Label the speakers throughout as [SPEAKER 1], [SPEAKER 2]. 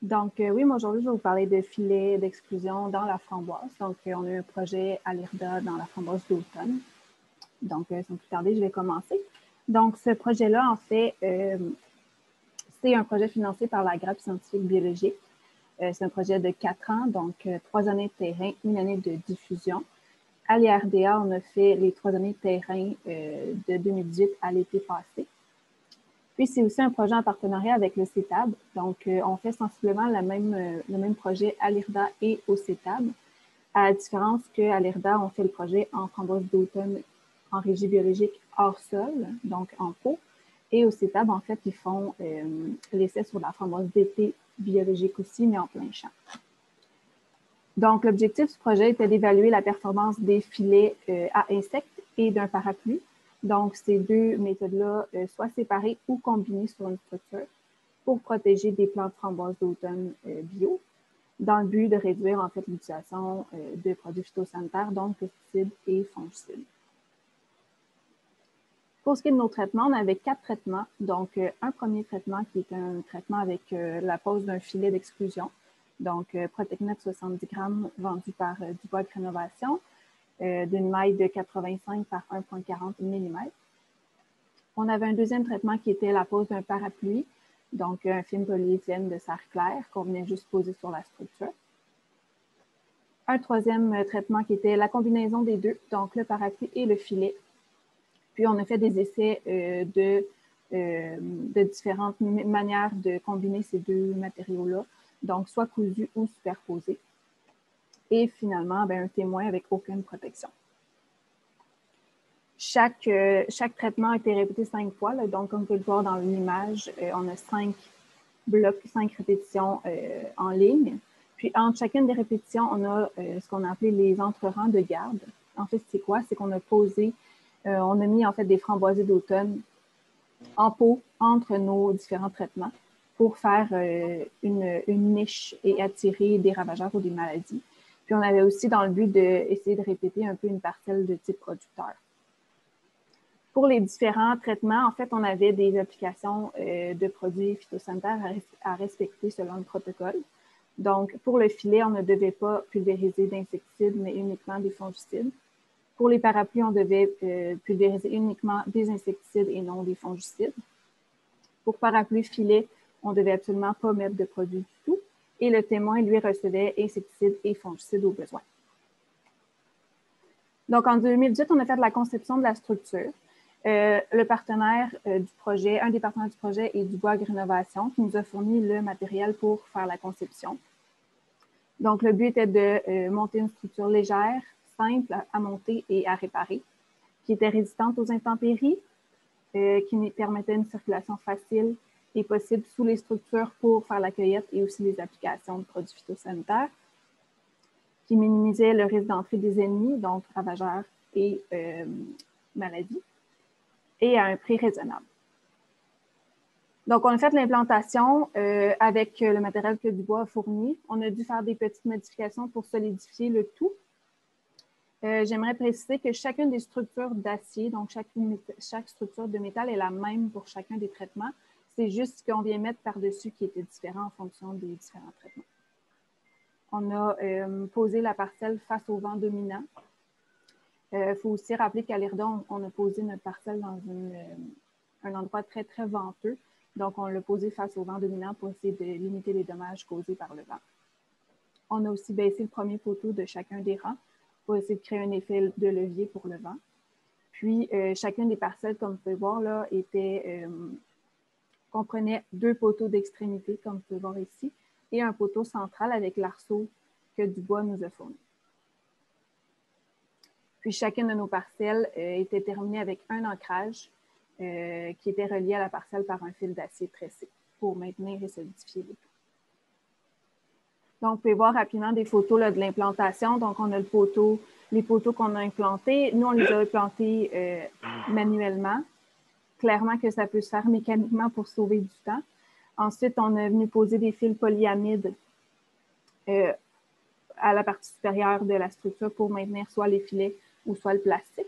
[SPEAKER 1] Oui, moi aujourd'hui, je vais vous parler de filets d'exclusion dans la framboise. On a eu un projet à l'IRDA dans la framboise d'automne. Sans plus tarder, je vais commencer. Donc, ce projet-là, en fait, c'est un projet financé par la Grappe scientifique biologique. C'est un projet de 4 ans, 3 années de terrain, 1 année de diffusion. À l'IRDA, on a fait les 3 années de terrain de 2018 à l'été passé. Puis, c'est aussi un projet en partenariat avec le CETAB. On fait sensiblement le même projet à l'IRDA et au CETAB, à la différence qu'à l'IRDA, on fait le projet en framboise d'automne en régie biologique hors sol, donc en pot. Et au CETAB, en fait, ils font l'essai sur la framboise d'été biologique aussi, mais en plein champ. Donc, l'objectif du projet était d'évaluer la performance des filets à insectes et d'un parapluie. Donc, ces deux méthodes-là, soit séparées ou combinées sur une structure pour protéger des plantes framboises d'automne bio, dans le but de réduire en fait l'utilisation de produits phytosanitaires, donc pesticides et fongicides. Pour ce qui est de nos traitements, on avait 4 traitements. Donc, un premier traitement qui est un traitement avec la pose d'un filet d'exclusion. Donc, Protecnet 70 grammes vendu par Dubois Rénovation, d'une maille de 85 par 1,40 mm. On avait un deuxième traitement qui était la pose d'un parapluie, donc un film polyéthylène de serre claire qu'on venait juste poser sur la structure. Un troisième traitement qui était la combinaison des deux, donc le parapluie et le filet. Puis on a fait des essais de différentes manières de combiner ces deux matériaux-là, donc soit cousus ou superposés. Et finalement, un témoin avec aucune protection. Chaque traitement a été répété 5 fois. Là. Donc, comme vous pouvez le voir dans l'image, on a 5 blocs, 5 répétitions en ligne. Puis, entre chacune des répétitions, on a ce qu'on a appelé les entrerangs de garde. En fait, c'est quoi? C'est qu'on a posé, on a mis en fait des framboisiers d'automne en pot entre nos différents traitements pour faire une niche et attirer des ravageurs ou des maladies. Puis, on avait aussi dans le but d'essayer de répéter un peu une parcelle de type producteur. Pour les différents traitements, en fait, on avait des applications de produits phytosanitaires à respecter selon le protocole. Donc, pour le filet, on ne devait pas pulvériser d'insecticides, mais uniquement des fongicides. Pour les parapluies, on devait pulvériser uniquement des insecticides et non des fongicides. Pour parapluie filet, on ne devait absolument pas mettre de produits du tout. Et le témoin, lui, recevait insecticides et fongicides au besoin. Donc, en 2018, on a fait de la conception de la structure. Le partenaire du projet, un des partenaires du projet est Dubois Rénovation qui nous a fourni le matériel pour faire la conception. Donc, le but était de monter une structure légère, simple à monter et à réparer, qui était résistante aux intempéries, qui permettait une circulation facile et possible sous les structures pour faire la cueillette et aussi les applications de produits phytosanitaires, qui minimisait le risque d'entrée des ennemis, donc ravageurs et maladies, et à un prix raisonnable. Donc, on a fait l'implantation avec le matériel que Dubois a fourni. On a dû faire des petites modifications pour solidifier le tout. J'aimerais préciser que chacune des structures d'acier, donc chaque structure de métal est la même pour chacun des traitements. C'est juste ce qu'on vient mettre par-dessus qui était différent en fonction des différents traitements. On a posé la parcelle face au vent dominant. Il faut aussi rappeler qu'à l'IRDA, on a posé notre parcelle dans un endroit très, très venteux. Donc, on l'a posé face au vent dominant pour essayer de limiter les dommages causés par le vent. On a aussi baissé le premier poteau de chacun des rangs pour essayer de créer un effet de levier pour le vent. Puis, chacune des parcelles, comme vous pouvez voir, là, comprenait 2 poteaux d'extrémité, comme vous pouvez voir ici, et un poteau central avec l'arceau que Dubois nous a fourni. Puis, chacune de nos parcelles était terminée avec un ancrage qui était relié à la parcelle par un fil d'acier tressé pour maintenir et solidifier le tout. Donc, vous pouvez voir rapidement des photos là, de l'implantation. Donc, on a les poteaux qu'on a implantés. Nous, on les a implantés manuellement. Clairement que ça peut se faire mécaniquement pour sauver du temps. Ensuite, on est venu poser des fils polyamides à la partie supérieure de la structure pour maintenir soit les filets ou soit le plastique.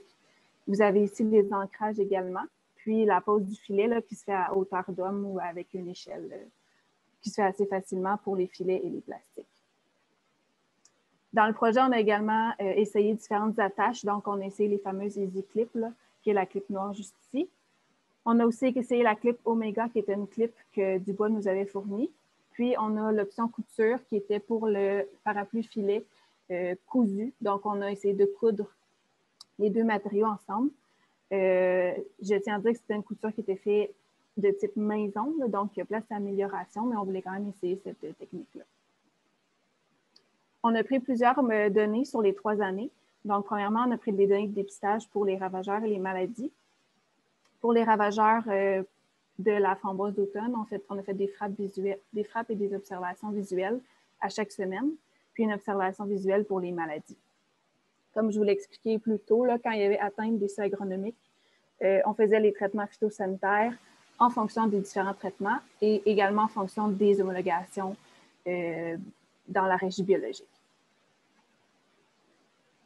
[SPEAKER 1] Vous avez ici les ancrages également, puis la pose du filet là, qui se fait à hauteur d'homme ou avec une échelle qui se fait assez facilement pour les filets et les plastiques. Dans le projet, on a également essayé différentes attaches. Donc, on a essayé les fameuses Easy Clip, là, qui est la clip noire juste ici. On a aussi essayé la clip Omega, qui était une clip que Dubois nous avait fournie. Puis, on a l'option couture, qui était pour le parapluie filet cousu. Donc, on a essayé de coudre les deux matériaux ensemble. Je tiens à dire que c'était une couture qui était faite de type maison, là, donc il y a place à amélioration, mais on voulait quand même essayer cette technique-là. On a pris plusieurs données sur les 3 années. Donc, premièrement, on a pris des données de dépistage pour les ravageurs et les maladies. Pour les ravageurs de la framboise d'automne, on a fait des frappes et des observations visuelles à chaque semaine, puis une observation visuelle pour les maladies. Comme je vous l'ai expliqué plus tôt, là, quand il y avait atteinte des seuils agronomiques, on faisait les traitements phytosanitaires en fonction des différents traitements et également en fonction des homologations dans la régie biologique.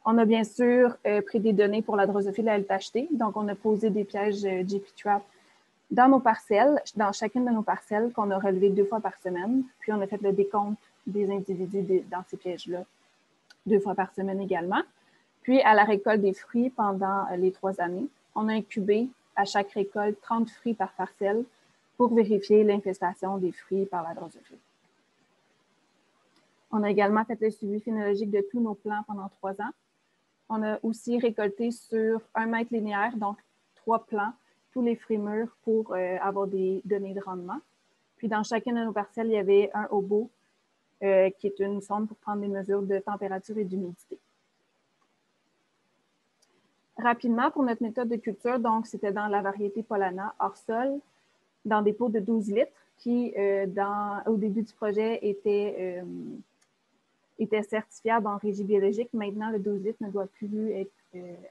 [SPEAKER 1] On a bien sûr pris des données pour la drosophile à LTHT. Donc, on a posé des pièges GP-Trap dans nos parcelles, dans chacune de nos parcelles qu'on a relevées 2 fois par semaine. Puis, on a fait le décompte des individus dans ces pièges-là 2 fois par semaine également. Puis, à la récolte des fruits pendant les 3 années, on a incubé à chaque récolte 30 fruits par parcelle pour vérifier l'infestation des fruits par la drosophile. On a également fait le suivi phénologique de tous nos plants pendant 3 ans. On a aussi récolté sur 1 mètre linéaire, donc 3 plants, tous les fruits mûrs pour avoir des données de rendement. Puis, dans chacune de nos parcelles, il y avait un hobo qui est une sonde pour prendre des mesures de température et d'humidité. Rapidement, pour notre méthode de culture, donc c'était dans la variété Polana hors sol, dans des pots de 12 litres qui, au début du projet, était certifiable en régie biologique. Maintenant, le 12 litres ne doit plus être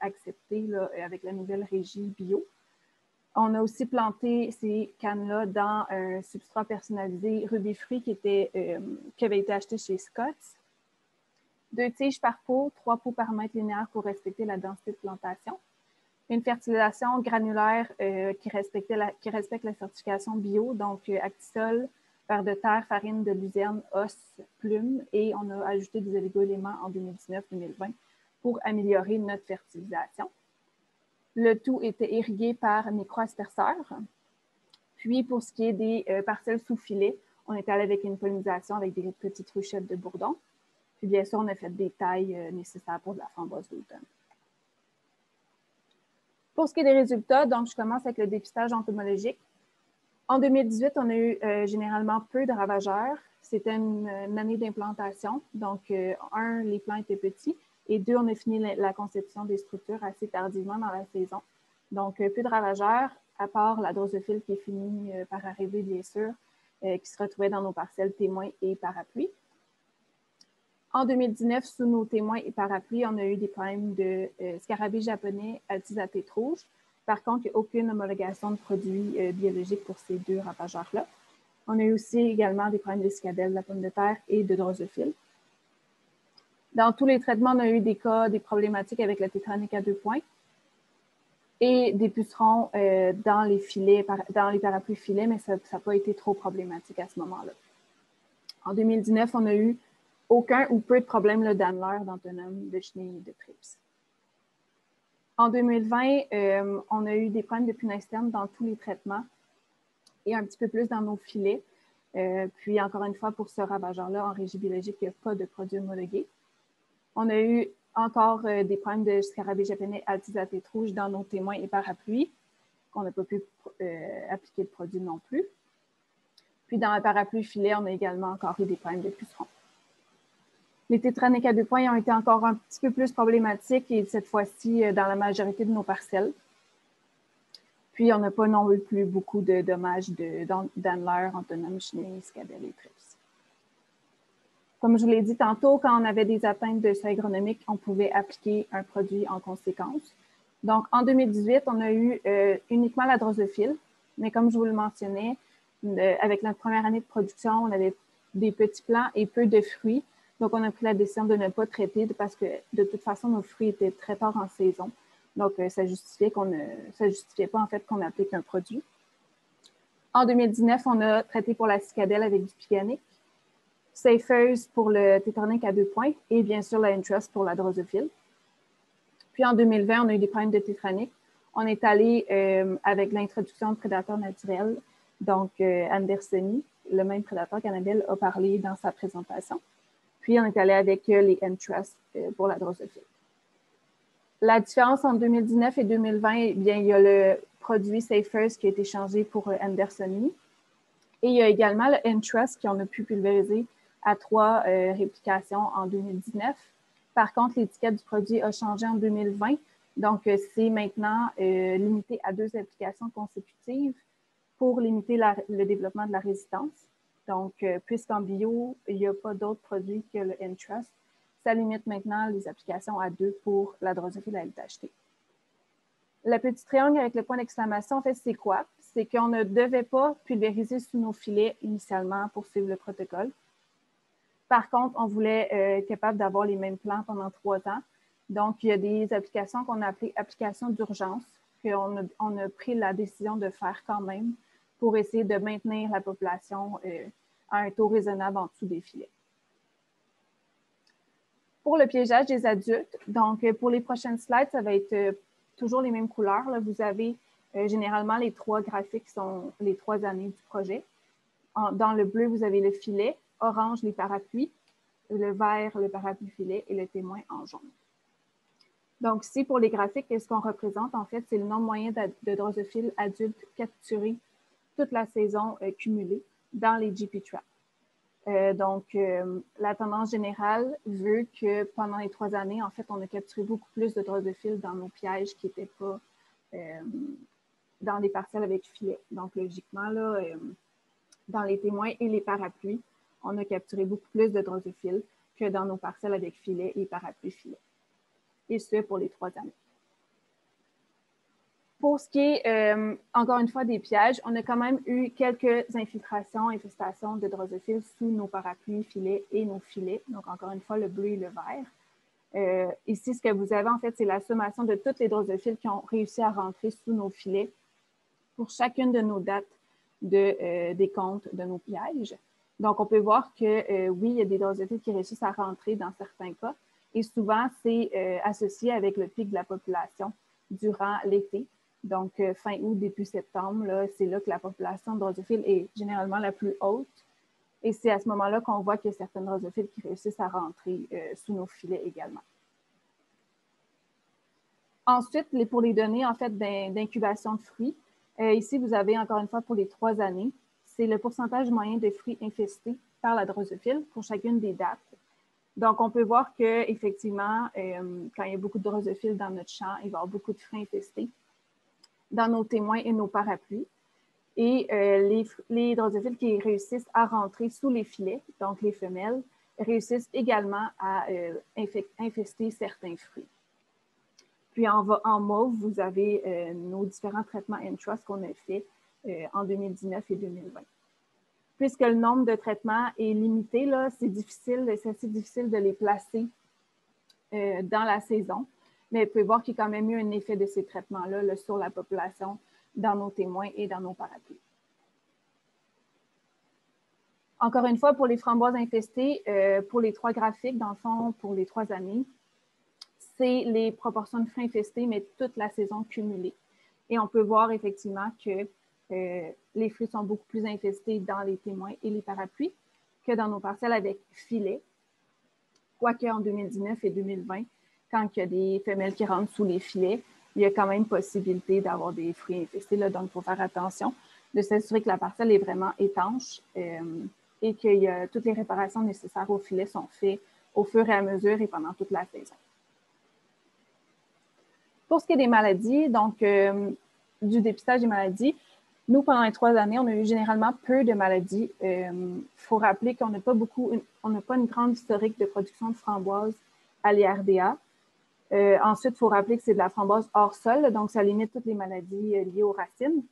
[SPEAKER 1] accepté là, avec la nouvelle régie bio. On a aussi planté ces cannes-là dans un substrat personnalisé Rubifruit qui avait été acheté chez Scotts. 2 tiges par pot, 3 pots par mètre linéaire pour respecter la densité de plantation. Une fertilisation granulaire qui respecte la certification bio, donc Actisol, vers de terre, farine de luzerne, os, plume, et on a ajouté des oligo-éléments en 2019-2020 pour améliorer notre fertilisation. Le tout était irrigué par micro-asperceurs. Puis, pour ce qui est des parcelles sous filet, on est allé avec une pollinisation avec des petites ruchettes de bourdon. Puis, bien sûr, on a fait des tailles nécessaires pour de la framboise d'automne. Pour ce qui est des résultats, donc je commence avec le dépistage entomologique. En 2018, on a eu généralement peu de ravageurs. C'était une année d'implantation. Donc, 1, les plants étaient petits. Et 2, on a fini la conception des structures assez tardivement dans la saison. Donc, peu de ravageurs, à part la drosophile qui est finie par arriver, bien sûr, qui se retrouvait dans nos parcelles témoins et parapluies. En 2019, sous nos témoins et parapluies, on a eu des problèmes de scarabée japonais altis à tête rouge. Par contre, il n'y a aucune homologation de produits biologiques pour ces 2 ravageurs-là. On a eu aussi également des problèmes de cicadelle de la pomme de terre et de drosophile. Dans tous les traitements, on a eu des problématiques avec la tétranique à 2 points et des pucerons dans les filets, dans les parapluies filets, mais ça n'a pas été trop problématique à ce moment-là. En 2019, on a eu aucun ou peu de problèmes d'anneleur, d'antonome, de chenille et de trips. En 2020, on a eu des problèmes de punaise terne dans tous les traitements et un petit peu plus dans nos filets. Puis, encore une fois, pour ce ravageur-là, en régie biologique, il n'y a pas de produits homologués. On a eu encore des problèmes de scarabée japonais altis à tête rouge dans nos témoins et parapluies, qu'on n'a pas pu appliquer de produits non plus. Puis, dans le parapluie filet, on a également encore eu des problèmes de pucerons. Les tétraniques à 2 points ont été encore un petit peu plus problématiques et cette fois-ci dans la majorité de nos parcelles. Puis, on n'a pas non plus beaucoup de dommages d'anneleur, antonome, chenille, cicadelle et trips. Comme je vous l'ai dit tantôt, quand on avait des atteintes de seuil agronomique, on pouvait appliquer un produit en conséquence. Donc, en 2018, on a eu uniquement la drosophile, mais comme je vous le mentionnais, avec notre première année de production, on avait des petits plants et peu de fruits. Donc, on a pris la décision de ne pas traiter parce que, de toute façon, nos fruits étaient très tard en saison. Donc, ça justifiait pas, en fait, qu'on applique un produit. En 2019, on a traité pour la cicadelle avec du piganique, Safers pour le tétronique à 2 points et bien sûr la Entrust pour la drosophile. Puis en 2020, on a eu des problèmes de tétronique. On est allé avec l'introduction de prédateurs naturels, donc Andersoni, le même prédateur qu'Annabelle a parlé dans sa présentation. Puis on est allé avec les Entrust pour la drosophile. La différence entre 2019 et 2020, eh bien, il y a le produit Safers qui a été changé pour Andersoni. Et il y a également le Entrust qu'on a pu pulvériser à 3 réplications en 2019. Par contre, l'étiquette du produit a changé en 2020. Donc, c'est maintenant limité à 2 applications consécutives pour limiter le développement de la résistance. Donc, puisqu'en bio, il n'y a pas d'autres produits que le Entrust, ça limite maintenant les applications à 2 pour la drosophile à LTHT. Le petit triangle avec le point d'exclamation, en fait, c'est quoi? C'est qu'on ne devait pas pulvériser sous nos filets initialement pour suivre le protocole. Par contre, on voulait être capable d'avoir les mêmes plants pendant 3 ans. Donc, il y a des applications qu'on a appelées applications d'urgence, qu'on a pris la décision de faire quand même pour essayer de maintenir la population à un taux raisonnable en dessous des filets. Pour le piégeage des adultes, donc pour les prochaines slides, ça va être toujours les mêmes couleurs. Là, vous avez généralement les 3 graphiques sont les 3 années du projet. Dans le bleu, vous avez le filet, orange, les parapluies, le vert, le parapluie filet et le témoin en jaune. Donc, ici, pour les graphiques, ce qu'on représente, en fait, c'est le nombre moyen de drosophiles adultes capturés toute la saison cumulée dans les GP traps. Donc, la tendance générale veut que pendant les 3 années, en fait, on a capturé beaucoup plus de drosophiles dans nos pièges qui n'étaient pas dans les parcelles avec filet. Donc, logiquement, là, dans les témoins et les parapluies, on a capturé beaucoup plus de drosophiles que dans nos parcelles avec filet et parapluies filet. Et ce, pour les 3 années. Pour ce qui est, encore une fois, des pièges, on a quand même eu quelques infiltrations, infestations de drosophiles sous nos parapluies, filets et nos filets. Donc, encore une fois, le bleu et le vert. Ici, ce que vous avez, en fait, c'est la sommation de toutes les drosophiles qui ont réussi à rentrer sous nos filets pour chacune de nos dates de décompte de nos pièges. Donc, on peut voir que, oui, il y a des drosophiles qui réussissent à rentrer dans certains cas. Et souvent, c'est associé avec le pic de la population durant l'été. Donc, fin août, début septembre, c'est là que la population de drosophiles est généralement la plus haute. Et c'est à ce moment-là qu'on voit qu'il y a certaines drosophiles qui réussissent à rentrer sous nos filets également. Ensuite, pour les données en fait, d'incubation de fruits, ici, vous avez encore une fois pour les 3 années, c'est le pourcentage moyen de fruits infestés par la drosophile pour chacune des dates. Donc, on peut voir qu'effectivement, quand il y a beaucoup de drosophiles dans notre champ, il va y avoir beaucoup de fruits infestés dans nos témoins et nos parapluies. Et les drosophiles qui réussissent à rentrer sous les filets, donc les femelles, réussissent également à infester certains fruits. Puis en mauve, vous avez nos différents traitements Entrust qu'on a fait en 2019 et 2020. Puisque le nombre de traitements est limité, c'est assez difficile de les placer dans la saison. Mais vous pouvez voir qu'il y a quand même eu un effet de ces traitements-là sur la population, dans nos témoins et dans nos parapluies. Encore une fois, pour les framboises infestées, pour les 3 graphiques, dans le fond, pour les 3 années, c'est les proportions de fruits infestés, mais toute la saison cumulée. Et on peut voir effectivement que les fruits sont beaucoup plus infestés dans les témoins et les parapluies que dans nos parcelles avec filets, quoique en 2019 et 2020, quand il y a des femelles qui rentrent sous les filets, il y a quand même possibilité d'avoir des fruits infestés. Là, donc, il faut faire attention de s'assurer que la parcelle est vraiment étanche et que toutes les réparations nécessaires au filet sont faites au fur et à mesure et pendant toute la saison. Pour ce qui est des maladies, donc du dépistage des maladies, nous, pendant les 3 années, on a eu généralement peu de maladies. Faut rappeler qu'on n'a pas une grande historique de production de framboises à l'IRDA. Ensuite, il faut rappeler que c'est de la framboise hors sol, donc ça limite toutes les maladies liées aux racines.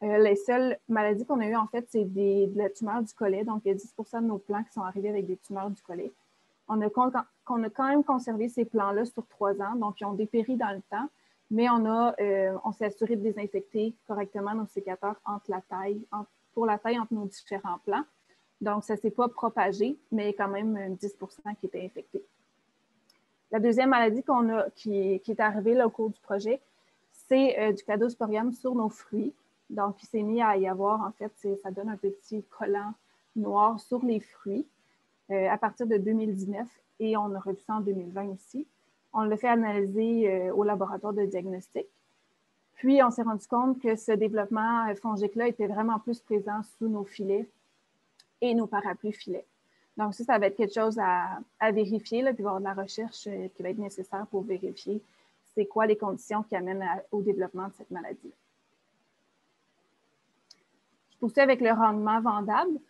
[SPEAKER 1] Les seules maladies qu'on a eues, en fait, c'est de la tumeur du collet. Donc, il y a 10% de nos plants qui sont arrivés avec des tumeurs du collet. On a quand même conservé ces plants-là sur 3 ans, donc ils ont dépéri dans le temps, mais on s'est assuré de désinfecter correctement nos sécateurs pour la taille entre nos différents plants. Donc, ça ne s'est pas propagé, mais quand même 10 qui étaient infectés. La deuxième maladie qui est arrivée là, au cours du projet, c'est du cladosporium sur nos fruits. Donc, il s'est mis à y avoir, en fait, ça donne un petit collant noir sur les fruits à partir de 2019 et on a revu ça en 2020 aussi. On l'a fait analyser au laboratoire de diagnostic. Puis, on s'est rendu compte que ce développement fongique-là était vraiment plus présent sous nos filets et nos parapluies filets. Donc, ça va être quelque chose à vérifier, là, puis il va y avoir de la recherche qui va être nécessaire pour vérifier c'est quoi les conditions qui amènent au développement de cette maladie. Je poursuis avec le rendement vendable.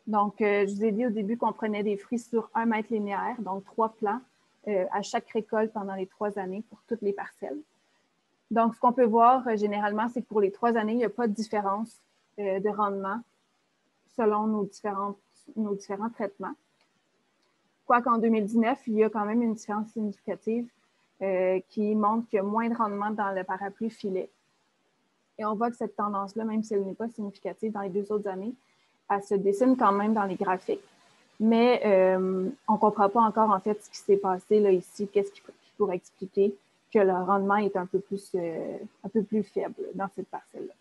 [SPEAKER 1] Donc, je vous ai dit au début qu'on prenait des fruits sur 1 mètre linéaire, donc 3 plants à chaque récolte pendant les 3 années pour toutes les parcelles. Donc, ce qu'on peut voir généralement, c'est que pour les 3 années, il n'y a pas de différence de rendement selon nos différents traitements. Quoiqu'en 2019, il y a quand même une différence significative qui montre qu'il y a moins de rendement dans le parapluie filet. Et on voit que cette tendance-là, même si elle n'est pas significative dans les 2 autres années, elle se dessine quand même dans les graphiques. Mais on ne comprend pas encore en fait ce qui s'est passé là, ici, qu'est-ce qui pourrait expliquer que le rendement est un peu plus faible dans cette parcelle-là.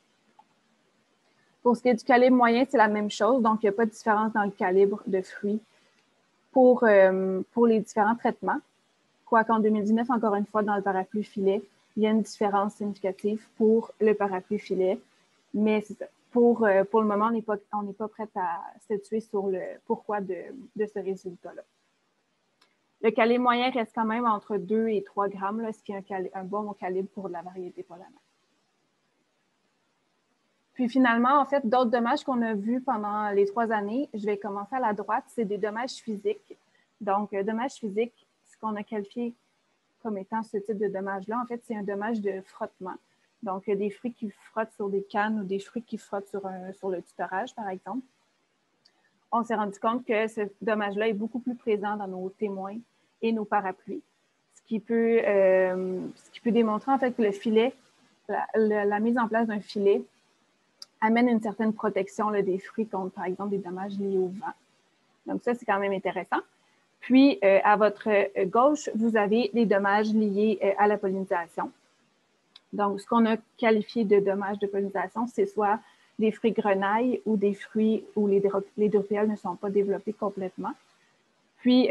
[SPEAKER 1] Pour ce qui est du calibre moyen, c'est la même chose. Donc, il n'y a pas de différence dans le calibre de fruits pour les différents traitements. Quoiqu'en 2019, encore une fois, dans le parapluie filet, il y a une différence significative pour le parapluie filet. Mais c'est ça. Pour le moment, on n'est pas prêt à statuer sur le pourquoi de ce résultat-là. Le calibre moyen reste quand même entre 2 et 3 grammes, là, ce qui est un bon calibre pour la variété pollanaire. Puis finalement, en fait, d'autres dommages qu'on a vus pendant les 3 années, je vais commencer à la droite, c'est des dommages physiques. Donc, dommages physiques, ce qu'on a qualifié comme étant ce type de dommage-là, en fait, c'est un dommage de frottement. Donc, il y a des fruits qui frottent sur des cannes ou des fruits qui frottent sur le tutorage, par exemple. On s'est rendu compte que ce dommage-là est beaucoup plus présent dans nos témoins et nos parapluies, ce qui peut démontrer en fait que le filet, la mise en place d'un filet amène une certaine protection là, des fruits contre, par exemple, des dommages liés au vent. Donc, ça, c'est quand même intéressant. Puis, à votre gauche, vous avez les dommages liés à la pollinisation. Donc, ce qu'on a qualifié de dommages de pollinisation, c'est soit des fruits grenailles ou des fruits où les dropéales ne sont pas développés complètement. Puis,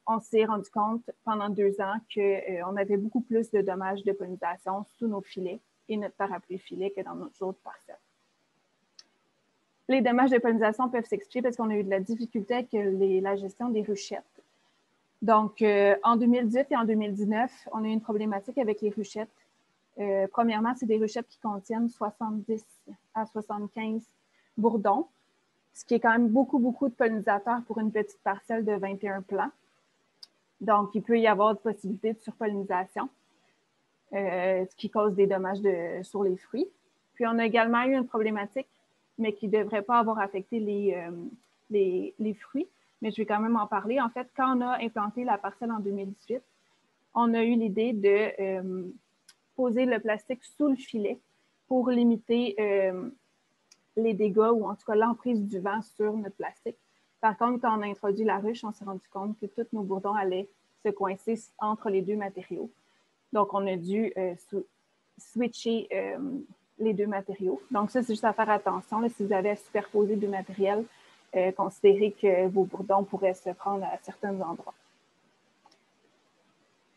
[SPEAKER 1] on s'est rendu compte pendant 2 ans qu'on avait beaucoup plus de dommages de pollinisation sous nos filets et notre parapluie filet que dans nos autres parcelles. Les dommages de pollinisation peuvent s'expliquer parce qu'on a eu de la difficulté avec la gestion des ruchettes. Donc, en 2018 et en 2019, on a eu une problématique avec les ruchettes. Premièrement, c'est des ruchettes qui contiennent 70 à 75 bourdons, ce qui est quand même beaucoup de pollinisateurs pour une petite parcelle de 21 plants. Donc, il peut y avoir de possibilités de surpollinisation, ce qui cause des dommages sur les fruits. Puis, on a également eu une problématique, mais qui ne devrait pas avoir affecté les fruits, mais je vais quand même en parler. En fait, quand on a implanté la parcelle en 2018, on a eu l'idée de poser le plastique sous le filet pour limiter les dégâts ou en tout cas l'emprise du vent sur notre plastique. Par contre, quand on a introduit la ruche, on s'est rendu compte que tous nos bourdons allaient se coincer entre les 2 matériaux. Donc, on a dû switcher les 2 matériaux. Donc, ça, c'est juste à faire attention. Là, si vous avez à superposer 2 matériels, considérez que vos bourdons pourraient se prendre à certains endroits.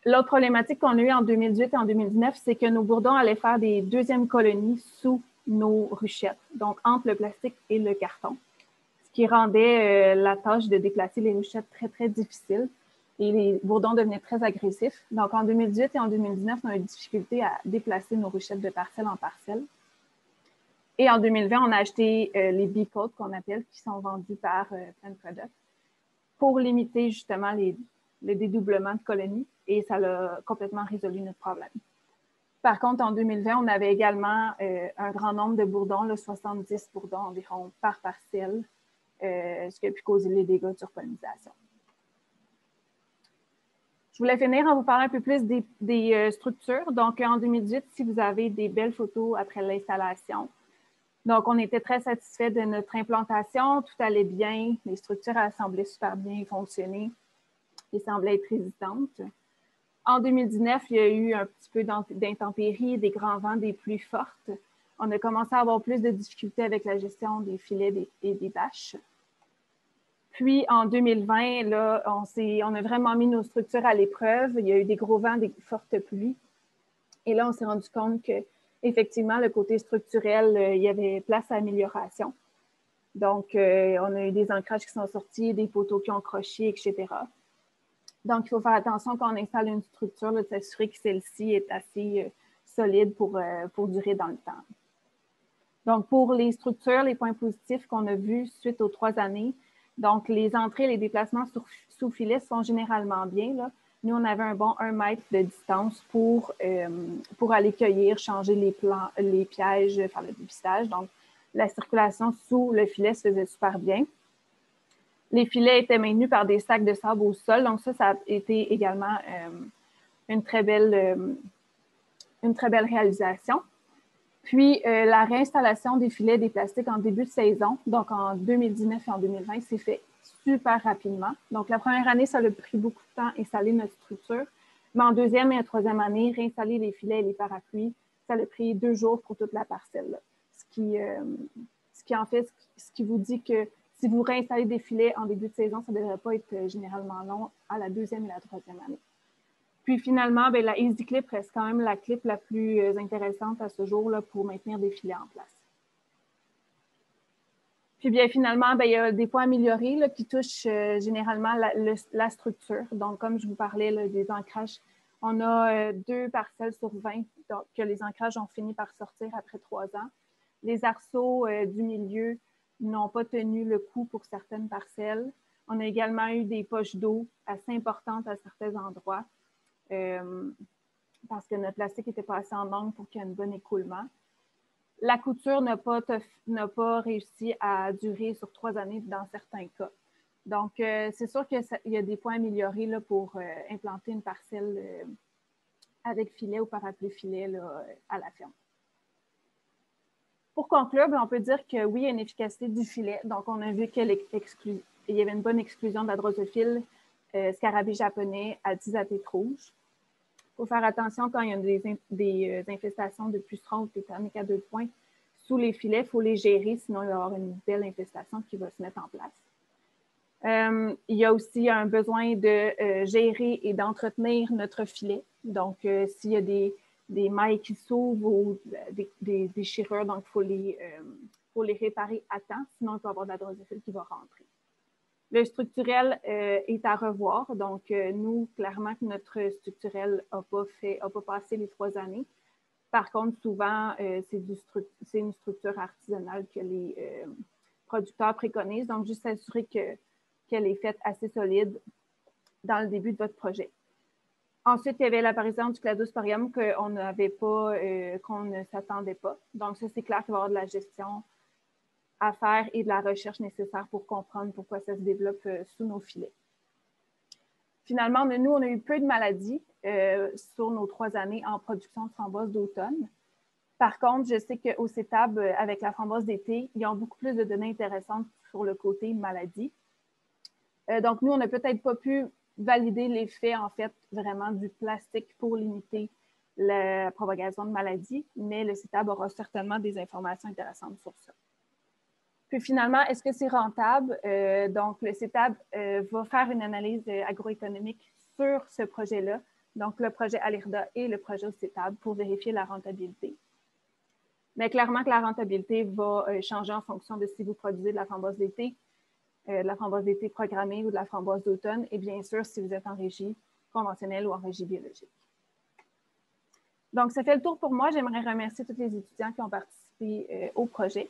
[SPEAKER 1] L'autre problématique qu'on a eue en 2018 et en 2019, c'est que nos bourdons allaient faire des deuxièmes colonies sous nos ruchettes, donc entre le plastique et le carton, ce qui rendait la tâche de déplacer les ruchettes très difficile et les bourdons devenaient très agressifs. Donc, en 2018 et en 2019, on a eu des difficultés à déplacer nos ruchettes de parcelle en parcelle. Et en 2020, on a acheté les B-coats qu'on appelle, qui sont vendus par Plant Product, pour limiter justement le dédoublement de colonies et ça a complètement résolu notre problème. Par contre, en 2020, on avait également un grand nombre de bourdons, là, 70 bourdons environ par parcelle, ce qui a pu causer les dégâts de surpollinisation. Je voulais finir en vous parlant un peu plus des structures. Donc, en 2018, si vous avez des belles photos après l'installation. Donc, on était très satisfaits de notre implantation. Tout allait bien. Les structures semblaient super bien fonctionner et semblaient être résistantes. En 2019, il y a eu un petit peu d'intempéries, des grands vents, des pluies fortes. On a commencé à avoir plus de difficultés avec la gestion des filets et des bâches. Puis, en 2020, là, on a vraiment mis nos structures à l'épreuve. Il y a eu des gros vents, des fortes pluies. Et là, on s'est rendu compte qu'effectivement, le côté structurel, il y avait place à amélioration. Donc, on a eu des ancrages qui sont sortis, des poteaux qui ont croché, etc. Donc, il faut faire attention quand on installe une structure, de s'assurer que celle-ci est assez solide pour durer dans le temps. Donc, pour les structures, les points positifs qu'on a vus suite aux 3 années, donc les entrées et les déplacements sous filet sont généralement bien, là. Nous, on avait un bon 1 mètre de distance pour aller cueillir, changer les pièges, faire le dépistage. Donc, la circulation sous le filet se faisait super bien. Les filets étaient maintenus par des sacs de sable au sol. Donc, ça a été également une très belle réalisation. Puis, la réinstallation des filets des plastiques en début de saison, donc en 2019 et en 2020, s'est fait super rapidement. Donc, la première année, ça a pris beaucoup de temps installer notre structure. Mais en deuxième et en troisième année, réinstaller les filets et les parapluies, ça a pris 2 jours pour toute la parcelle. Ce qui vous dit que si vous réinstallez des filets en début de saison, ça ne devrait pas être généralement long à la deuxième et la troisième année. Puis finalement, bien, la Easy Clip reste quand même la clip la plus intéressante à ce jour là, pour maintenir des filets en place. Puis bien finalement, bien, il y a des points améliorés là, qui touchent généralement la structure. Donc, comme je vous parlais là, des ancrages, on a 2 parcelles sur 20 donc, que les ancrages ont fini par sortir après 3 ans. Les arceaux du milieu n'ont pas tenu le coup pour certaines parcelles. On a également eu des poches d'eau assez importantes à certains endroits parce que notre plastique n'était pas assez en angle pour qu'il y ait un bon écoulement. La couture n'a pas réussi à durer sur 3 années dans certains cas. Donc, c'est sûr qu'il y a des points améliorés là, pour implanter une parcelle avec filet ou parapluie filet là, à la ferme. Pour conclure, on peut dire que oui, il y a une efficacité du filet. Donc, on a vu qu'il y avait une bonne exclusion de la drosophile scarabée japonais à 10 à tête rouge. Il faut faire attention quand il y a des infestations de pucerons ou tétaniques à 2 points sous les filets. Il faut les gérer, sinon il va y avoir une belle infestation qui va se mettre en place. Il y a aussi un besoin de gérer et d'entretenir notre filet. Donc, s'il y a des mailles qui s'ouvrent ou des déchirures, donc il faut les réparer à temps, sinon il peut y avoir de la drosophile qui va rentrer. Le structurel est à revoir. Donc, nous, clairement, que notre structurel n'a pas passé les 3 années. Par contre, souvent, c'est une structure artisanale que les producteurs préconisent. Donc, juste s'assurer qu'elle est faite assez solide dans le début de votre projet. Ensuite, il y avait l'apparition du cladosporium qu'on ne s'attendait pas. Donc, ça, c'est clair qu'il va y avoir de la gestion à faire et de la recherche nécessaire pour comprendre pourquoi ça se développe sous nos filets. Finalement, nous, on a eu peu de maladies sur nos 3 années en production de framboises d'automne. Par contre, je sais qu'au CETAB, avec la framboise d'été, ils ont beaucoup plus de données intéressantes sur le côté maladie. Donc, nous, on n'a peut-être pas pu valider l'effet, en fait, vraiment du plastique pour limiter la propagation de maladies, mais le CETAB aura certainement des informations intéressantes sur ça. Puis finalement, est-ce que c'est rentable? Donc, le CETAB va faire une analyse agroéconomique sur ce projet-là, donc le projet Alirda et le projet au CETAB pour vérifier la rentabilité. Mais clairement que la rentabilité va changer en fonction de si vous produisez de la framboise d'été programmée ou de la framboise d'automne, et bien sûr, si vous êtes en régie conventionnelle ou en régie biologique. Donc, ça fait le tour pour moi. J'aimerais remercier tous les étudiants qui ont participé au projet.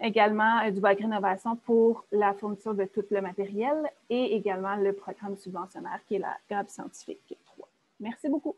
[SPEAKER 1] Également du Bois Innovation pour la fourniture de tout le matériel et également le programme subventionnaire qui est la Grappe scientifique 3. Merci beaucoup.